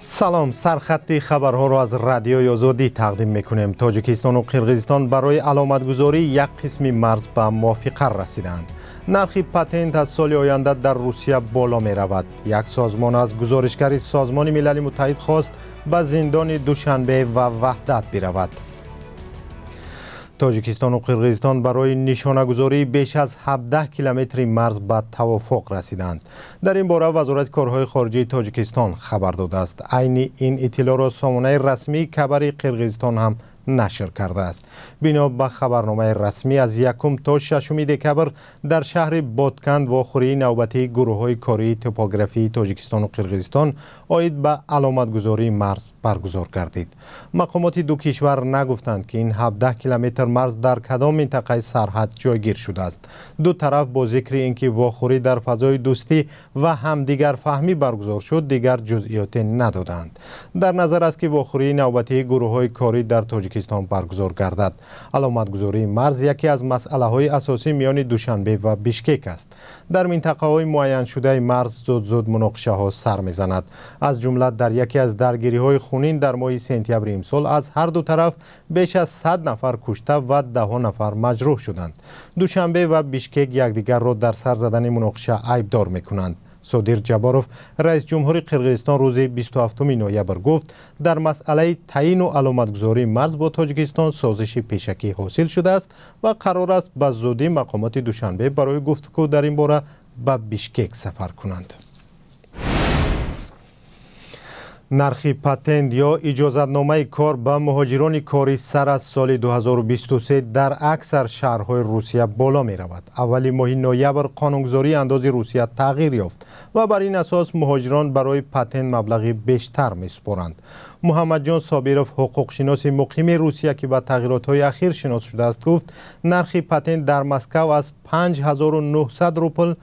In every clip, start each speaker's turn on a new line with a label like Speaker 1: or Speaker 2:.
Speaker 1: سلام، سرخط خبرها را از رادیوی آزادی تقدیم میکنیم. تاجیکستان و قرقیزستان برای علامتگذاری یک قسم مرز به موافقه رسیدند. نرخ پتنت از سال آینده در روسیه بالا می رود. یک سازمان از گزارشگری سازمان ملل متحد خواست به زندان دوشنبه و وحدت برود. تاجیکستان و قرقیزستان برای نشانه‌گذاری بیش از 17 کیلومتر مرز به توافق رسیدند. در این باره وزارت کارهای خارجه تاجیکستان خبر داده است. عین این اطلاع را سامانه رسمی کبر قرقیزستان هم نشر کرده است. بنا به خبرنامه رسمی از 1 تا 6 دکبر در شهر بادکند واخوری نوبتی گروه‌های کاری توپوگرافی تاجیکستان و قرقیزستان عاید به علامتگذاری مرز برگزار گردید. مقامات دو کشور نگفتند که این 17 کیلومتر مرز در کدام منطقه سرحد جایگیر شده است. دو طرف با ذکر اینکه واخوری در فضای دوستی و همدیگر فهمی برگزار شد دیگر جزئیات ندادند. در نظر است که واخوری نوبتی گروه‌های کاری در تاجیکستان برگزار گردد. علامتگذاری مرز یکی از مسئله‌های اساسی میان دوشنبه و بیشکک است. در منطقه‌های معین شده مرز زود مناقشه‌ها سر می‌زند. از جمله در یکی از درگیری‌های خونین در ماه سپتامبر امسال از هر دو طرف بیش از 100 نفر کشته و 10 نفر مجروح شدند. دوشنبه و بیشکک یکدیگر را در سر زدن مناقشه عیبدار می‌کنند. صادر جباروف رئیس جمهور قرقیزستان روز 27 نوامبر گفت در مسئله تعیین و علامتگذاری مرز با تاجیکستان سازش پیشکی حاصل شده است و قرار است به زودی مقامات دوشنبه برای گفتگو در این باره به بیشکک سفر کنند. نرخ پتنت یا اجازتنامه کار به مهاجران کاری سر از سال 2023 در اکثر شهرهای روسیه بالا می رود. اولی ماه نوامبر قانونگذاری انداز روسیه تغییر یافت و بر این اساس مهاجران برای پتنت مبلغی بیشتر می سپارند. محمد جان صابیروف حقوقشناس مقیم روسیه که به تغییرات اخیر شناس شده است گفت نرخ پتنت در مسکو از 5900 روبل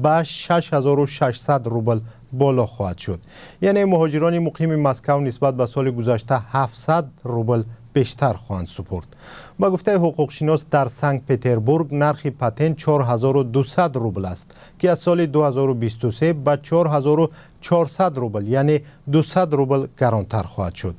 Speaker 1: به 6600 روبل بالا خواهد شد. یعنی مهاجران مقیم مسکو نسبت به سال گذشته 700 روبل بیشتر خواهند سپرد. با گفته حقوقشناس در سنت پترزبورگ نرخ پتنت 4200 روبل است که از سال 2023 به 4400 روبل یعنی 200 روبل گرانتر خواهد شد.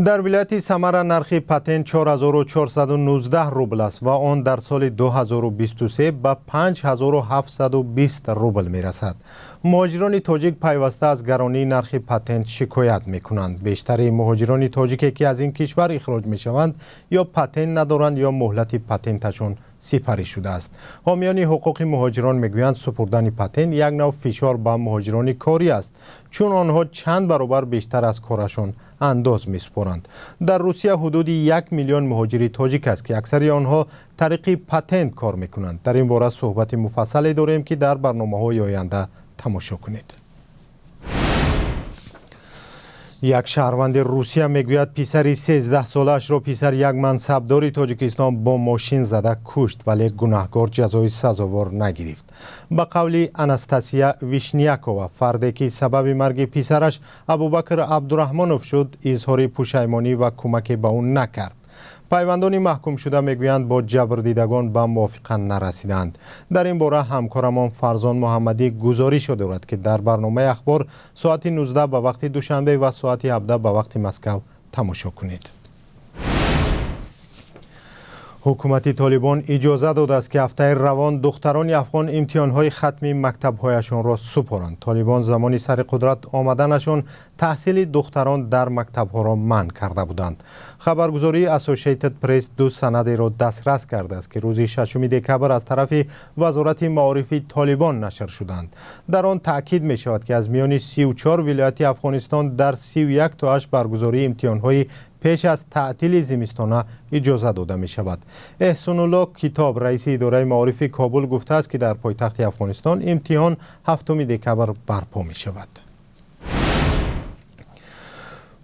Speaker 1: در ولایت سمر نرخ پتنت 4419 روبل است و آن در سال 2023 به 5720 روبل می رسد. مهاجران تاجیک پیوسته از گرانی نرخ پتنت شکایت می کنند. بیشتر مهاجران تاجیک که از این کشور اخراج می شوند یا پتنت ندارند یا مهلت پتنتشون سپری شده است. حامیان حقوق مهاجران میگویند سپردن پتنت یک نوع فشار به مهاجران کاری است چون آنها چند برابر بیشتر از کارشان انداز میسپارند. در روسیه حدود 1 میلیون مهاجر تاجیک است که اکثر آنها طریق پتنت کار میکنند. در این باره صحبت مفصلی داریم که در برنامه‌های آینده تماشا کنید. یک شهروند روسیه میگوید پسر 13 سالش را پسر یک منصبدار تاجیکستان با ماشین زده کشت ولی گناهکار جزای سزاوار نگرفت. به قول اناستاسیا ویشنیاکووا فردی که سبب مرگ پسرش ابوبکر عبدالرحمنوف شد اظهار پشیمانی و کمک به او نکرد. پیوندان محکوم شده میگویند با جبردیدگان به موافقه نرسیدند. در این باره همکارمان فرزان محمدی گزارش دارد که در برنامه اخبار ساعت 19 به وقت دوشنبه و ساعت 17 به وقت مسکو تماشا کنید. حکومت طالبان اجازه داده است که هفته روان دختران افغان امتحانهای ختمی مکتب‌هایشان را سپارند. طالبان زمانی سر قدرت آمدنشان تحصیل دختران در مکتب‌ها را منع کرده بودند. خبرگزاری اسوسییتد پرس دو سند را دسترس کرده است که روز 6 دکبر از طرف وزارت معارف طالبان نشر شدند. در آن تاکید می شود که از میان 34 ولایت افغانستان در 31 تاش برگزاری امتحان‌های پیش از تعطیل زمستانه اجازه داده می شود. احسان الله کتاب رئیس اداره معارف کابل گفته است که در پایتخت افغانستان امتحان 7 دکبر برپا می شود.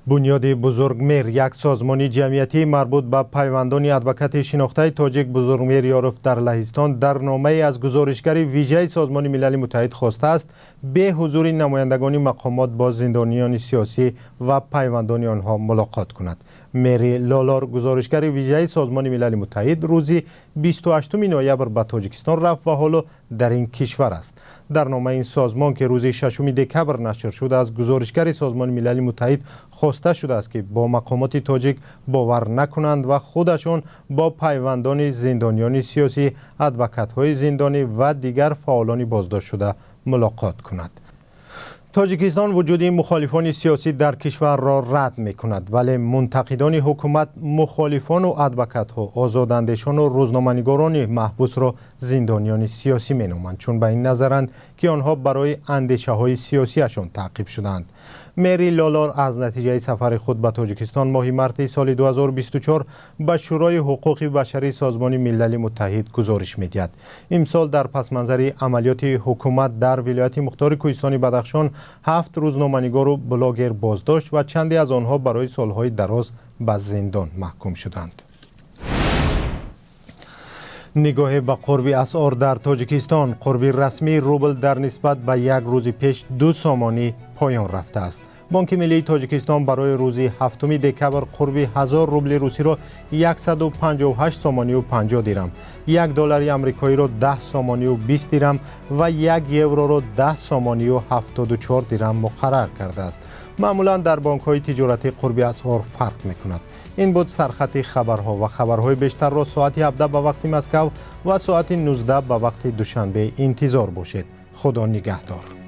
Speaker 1: بنیاد بزرگمیر یک سازمان جمعیتی مربوط به پیوندان ادوکات شناخته تاجیک بزرگمیر یارف در لهستان در نامه از گزارشگر ویژه سازمان ملل متحد خواسته است به حضور نمایندگان مقامات با زندانیان سیاسی و پیوندان آنها ملاقات کند. مری لالار گزارشگر ویژه سازمان ملل متحد روز 28 نوامبر به تاجیکستان رفت و حالا در این کشور است. در نامه این سازمان که روز 6 دکبر نشر شده از گزارشگر سازمان ملل متحد خواسته شده است که با مقامات تاجیک باور نکنند و خودشان با پیوندان زندانیان سیاسی، ادوکات‌های زندانی و دیگر فعالان بازداشت شده ملاقات کند. تاجیکستان وجود مخالفان سیاسی در کشور را رد می کند، ولی منتقدان حکومت مخالفان و ادوکات‌ها، آزاداندیشان و روزنامه‌نگاران محبوس را زندانیان سیاسی می نامند، چون به این نظرند که آنها برای اندیشه های سیاسیشان تعقیب شدند. مری لالار از نتیجه سفر خود به تاجیکستان ماه مارس سال 2024 به شورای حقوق بشری سازمان ملل متحد گزارش می‌دهد. امسال در پس منظر عملیات حکومت در ولایت مختار کوهستان بدخشان 7 روزنامه‌نگار و بلاگر بازداشت و چندی از آنها برای سالهای دراز به زندان محکوم شدند. نگاه به قرب اسعار در تاجیکستان. قرب رسمی روبل در نسبت به یک روز پیش 2 سامانی پایان رفته است. بانک ملی تاجیکستان برای روز 7 دکبر قرب 1000 روبل روسی را 158 سامانی و 50 درم، $1 آمریکایی را 10 سامانی و 20 درم و 1 یورو را 10 سامانی و 74 درم مقرر کرده است. معمولا در بانک‌های تجارتی قرب اسعار فرق می‌کند. این بود سرخط خبرها و خبرهای بیشتر را ساعت 17 به وقت مسکو و ساعت 19 به وقت دوشنبه انتظار باشید. خدا نگهدار.